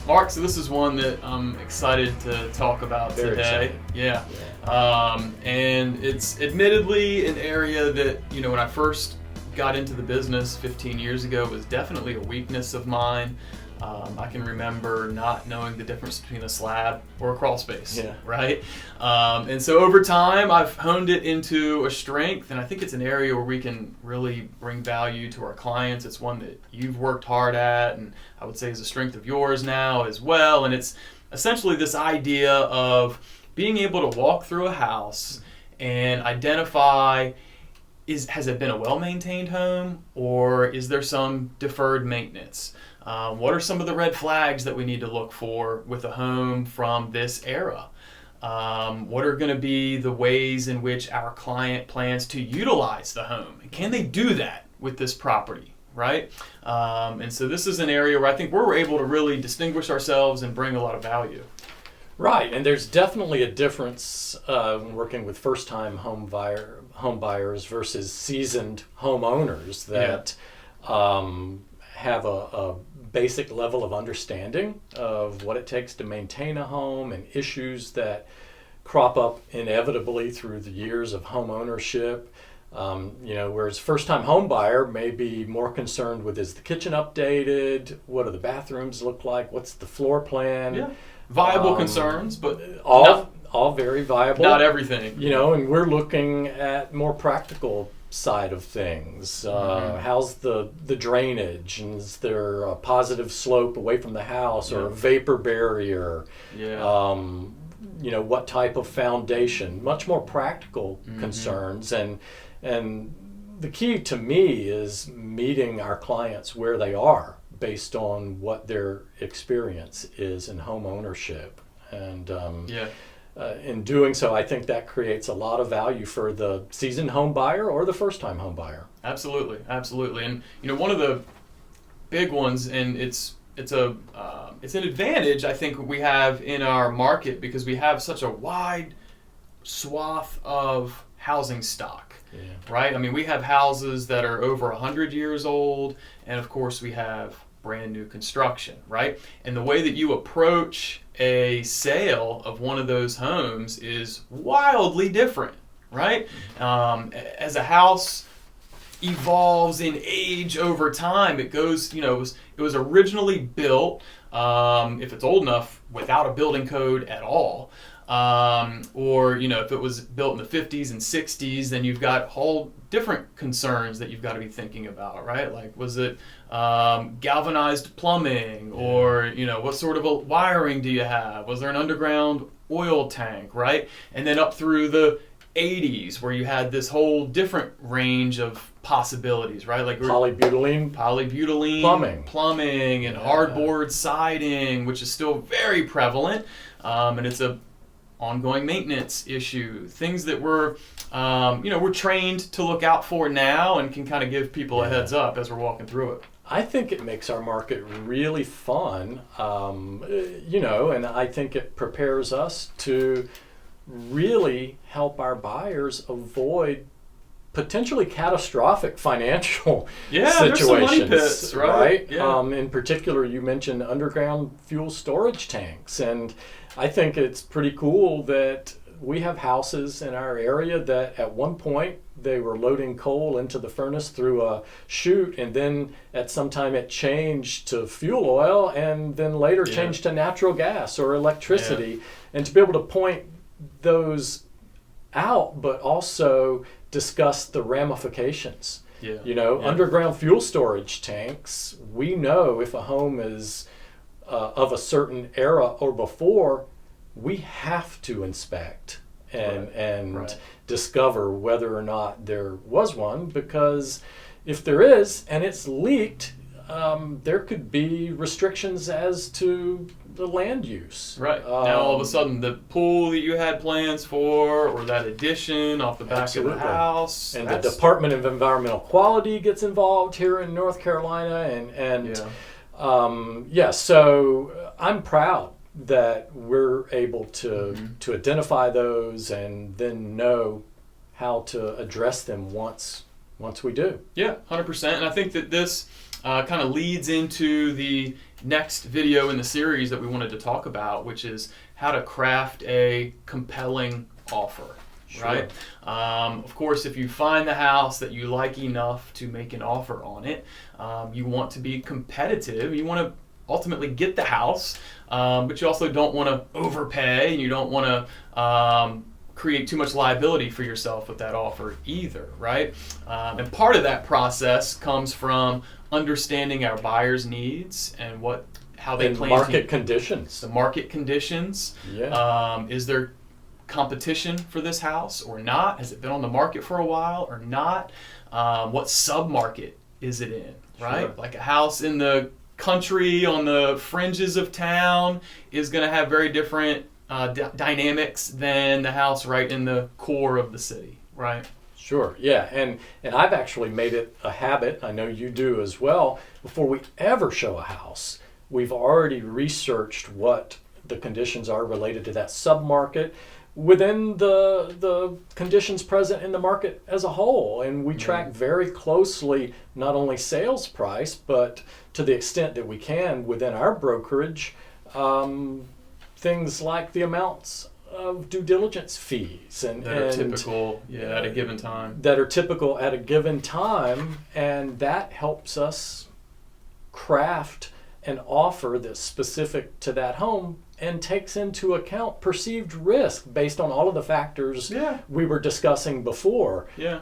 Mark, so this is one that I'm excited to talk about Very today. excited. Yeah. And it's admittedly an area that, when I first got into the business 15 years ago was definitely a weakness of mine. I can remember not knowing the difference between a slab or a crawl space, right? And so over time, I've honed it into a strength, and I think it's an area where we can really bring value to our clients. It's one that you've worked hard at, and I would say is a strength of yours now as well. And it's essentially this idea of being able to walk through a house and identify, has it been a well-maintained home, or is there some deferred maintenance? What are some of the red flags that we need to look for with a home from this era? What are going to be the ways in which our client plans to utilize the home? And can they do that with this property, right? And so this is an area where I think we're able to really distinguish ourselves and bring a lot of value. Right, and there's definitely a difference when working with first-time home buyers versus seasoned homeowners that have a basic level of understanding of what it takes to maintain a home and issues that crop up inevitably through the years of home ownership. Whereas first-time home buyer may be more concerned with, is the kitchen updated? What do the bathrooms look like? What's the floor plan? Yeah. Viable concerns, but all very viable. Not everything. And we're looking at more practical side of things. How's the drainage? And is there a positive slope away from the house or a vapor barrier? What type of foundation? Much more practical concerns. And the key to me is meeting our clients where they are based on what their experience is in home ownership. And in doing so, I think that creates a lot of value for the seasoned home buyer or the first-time home buyer. Absolutely. And one of the big ones, and it's an advantage I think we have in our market because we have such a wide swath of housing stock. Right? I mean, we have houses that are over 100 years old, and of course we have brand new construction, right? And the way that you approach a sale of one of those homes is wildly different, right? As a house evolves in age over time, it goes, it was originally built, if it's old enough, without a building code at all. Or if it was built in the 50s and 60s, then you've got whole different concerns that you've got to be thinking about, right? Like, was it galvanized plumbing, or what sort of a wiring do you have? Was there an underground oil tank, right? And then up through the 80s, where you had this whole different range of possibilities, right? Like polybutylene plumbing and hardboard siding, which is still very prevalent, and it's a ongoing maintenance issue, things that we're trained to look out for now and can kind of give people a heads up as we're walking through it. I think it makes our market really fun, and I think it prepares us to really help our buyers avoid potentially catastrophic financial situations. There's some money pits, right? In particular, you mentioned underground fuel storage tanks, and I think it's pretty cool that we have houses in our area that at one point they were loading coal into the furnace through a chute, and then at some time it changed to fuel oil, and then later changed to natural gas or electricity. And to be able to point those out, but also discuss the ramifications. Underground fuel storage tanks, we know if a home is of a certain era or before, we have to inspect and discover whether or not there was one, because if there is and it's leaked, there could be restrictions as to the land use. Right. Now all of a sudden the pool that you had plans for, or that addition off the back of the house. And the Department of Environmental Quality gets involved here in North Carolina. So I'm proud that we're able to identify those and then know how to address them once once we do. Yeah, 100%. And I think that this kind of leads into the next video in the series that we wanted to talk about, which is how to craft a compelling offer. Sure. Right? Of course, if you find the house that you like enough to make an offer on it, you want to be competitive. You want to ultimately get the house, but you also don't want to overpay, and you don't want to create too much liability for yourself with that offer either, right? And part of that process comes from understanding our buyers' needs and how they plan market conditions. The market conditions. Yeah. Is there competition for this house or not? Has it been on the market for a while or not? What sub-market is it in, right? Sure. Like a house in the country on the fringes of town is going to have very different dynamics than the house right in the core of the city, right? Sure, yeah, and I've actually made it a habit, I know you do as well, before we ever show a house, we've already researched what the conditions are related to that sub-market within the conditions present in the market as a whole. And we track very closely not only sales price, but to the extent that we can within our brokerage, things like the amounts of due diligence fees and typical at a given time. That are typical at a given time, and that helps us craft an offer that's specific to that home and takes into account perceived risk based on all of the factors we were discussing before. Yeah,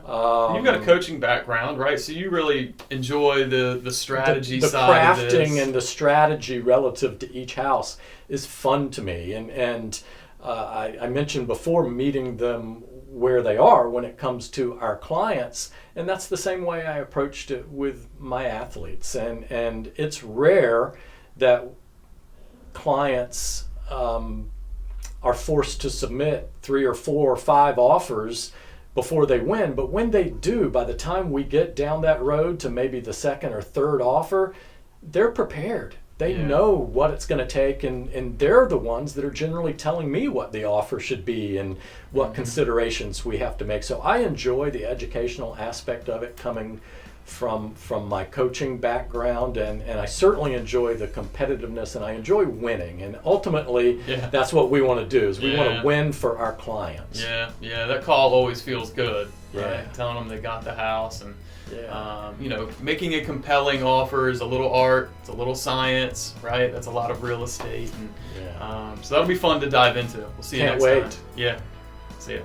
you've got a coaching background, right? So you really enjoy the strategy the side of this. crafting and the strategy relative to each house is fun to me. And I mentioned before meeting them where they are when it comes to our clients, and that's the same way I approached it with my athletes. And it's rare that clients are forced to submit 3 or 4 or 5 offers before they win, but when they do, by the time we get down that road to maybe the 2nd or 3rd offer, they're prepared. They know what it's going to take, and they're the ones that are generally telling me what the offer should be and what considerations we have to make. So I enjoy the educational aspect of it coming from my coaching background, and I certainly enjoy the competitiveness, and I enjoy winning. And ultimately, that's what we want to do, is we want to win for our clients. Yeah, that call always feels good, right? Telling them they got the house, and making a compelling offer is a little art, it's a little science, right? That's a lot of real estate, and so that'll be fun to dive into. We'll see you next time. Can't wait. Yeah, see ya.